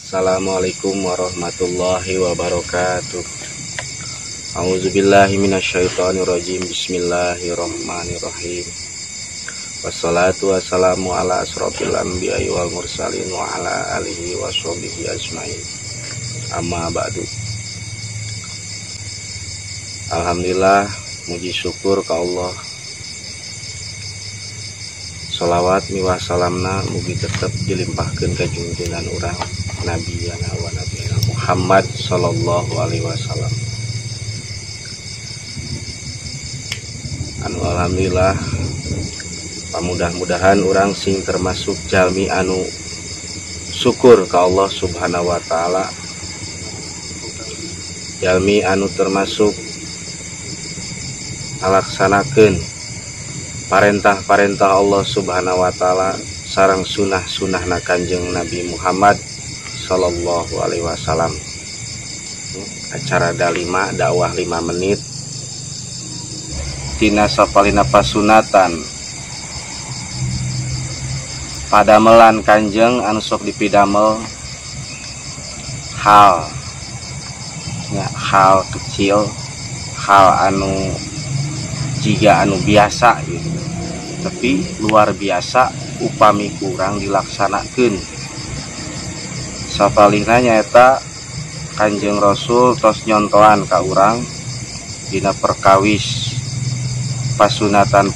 Assalamualaikum warahmatullahi wabarakatuh. A'udzubillahi minasyaitonirrajim. Bismillahirrahmanirrahim. Wassalatu wassalamu ala asrofil anbiya'i wal mursalin wa ala alihi washabihi ajmain. Amma ba'du. Alhamdulillah, muji syukur ke Allah. Sholawat miwah salamna mugi tetap dilimpahkan ke junjungan urang Nabi wa Nabi Muhammad sallallahu alaihi wasallam. Alhamdulillah, mudah-mudahan orang sing termasuk jalmi anu syukur ke Allah subhanahu wa ta'ala, jalmi anu termasuk alaksanakeun parentah-parentah Allah subhanahu wa ta'ala sareng sunah-sunahna Kanjeng Nabi Muhammad sallallahu alaihi wasallam. Acara dalima dakwah 5 menit tina sapalina pasunatan padamelan Kanjeng anu sok dipidamel hal kecil, hal anu jiga anu biasa gitu, tapi luar biasa upami kurang dilaksanakeun. Sapalihna nyaeta Kanjeng Rasul tos nyontohan ka urang dina perkawis pasunatan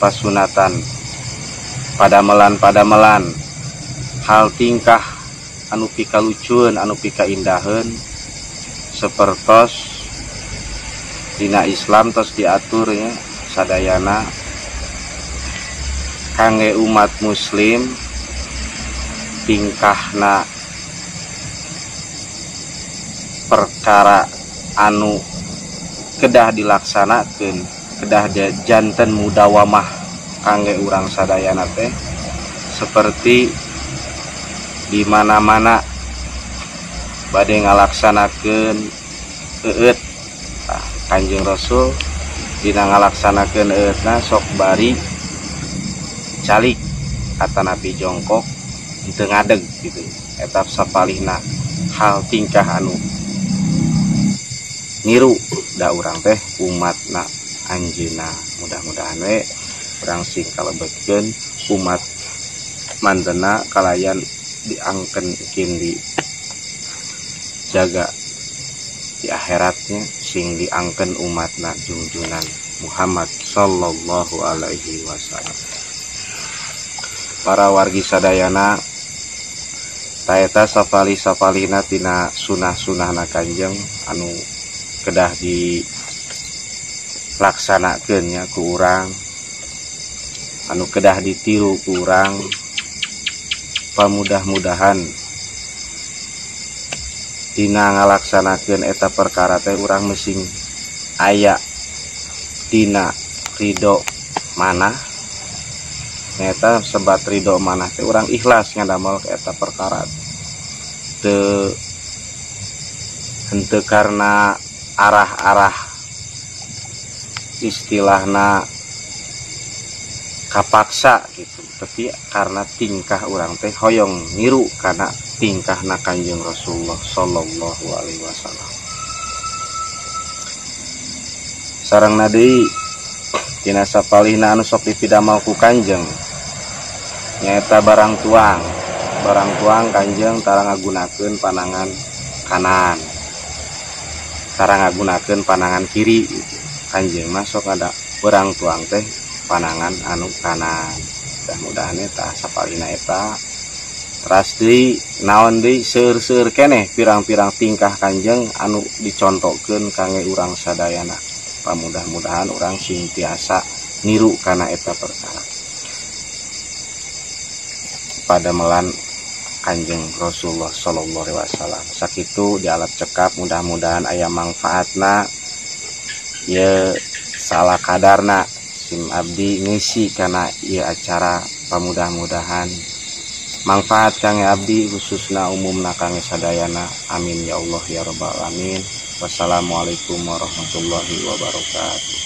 padamelan hal tingkah anu pika lucueun, anu pika indaheun, sapertos dina Islam tos diaturnya sadayana kangge umat muslim tingkahna perkara anu kedah dilaksanakeun, kedah janten mudawamah kangge urang sadayana teh seperti di mana-mana bade ngalaksanakeun eut. Kanjeng Rasul dina ngalaksanakeun eutna sok bari calik kata Nabi jongkok henteu ngadeg gitu. Eta sapalihna hal tingkah anu niru da urang teh umatna anjeunna. Mudah-mudahan we urang sing kalebetkeun umat mandena kalayan diangken kin di jaga di akhiratnya sing diangken umatna junjunan Muhammad sallallahu alaihi wasallam. Para wargi sadayana, taeta sapalina tina sunah-sunahna Kanjeng anu kedah dilaksanakeun nya ku urang, anu kedah ditiru ku urang. Pamudah-mudahan dina ngalaksanakeun eta perkara teh urang mesing aya dina ridho manah. Nyata sebat ridho manah teh urang ikhlas ngadamel ke eta perkara teu henteu karena arah-arah istilahna kapaksa gitu, tapi karena tingkah urang teh hoyong niru kana tingkahna Kanjeng Rasulullah sallallahu alaihi wasallam. Sarengna deui tina sapalihna anu sok dipidamel ku Kanjeng nyaeta barang tuang Kanjeng tara ngagunakeun panangan kanan, tara ngagunakeun panangan kiri gitu. Kanjeng mah sok ada barang tuang teh panangan anu kanan. Mudah-mudahan eta sapalihna eta teras deui naon deui seueur-seueur keneh pirang-pirang tingkah Kanjeng anu dicontokeun kangge urang sadayana. Mudah-mudahan urang sing tiasa niru kana eta perkara padamelan Kanjeng Rasulullah sallallahu alaihi wasallam. Sakitu di alat cekap, mudah-mudahan aya manfaatna ye salah kadarna sim abdi ngisi kana ieu acara. Pamudah-mudahan manfaat kangge abdi khususna umumna kangge sadayana. Amin ya Allah ya rabbal alamin. Wassalamualaikum warahmatullahi wabarakatuh.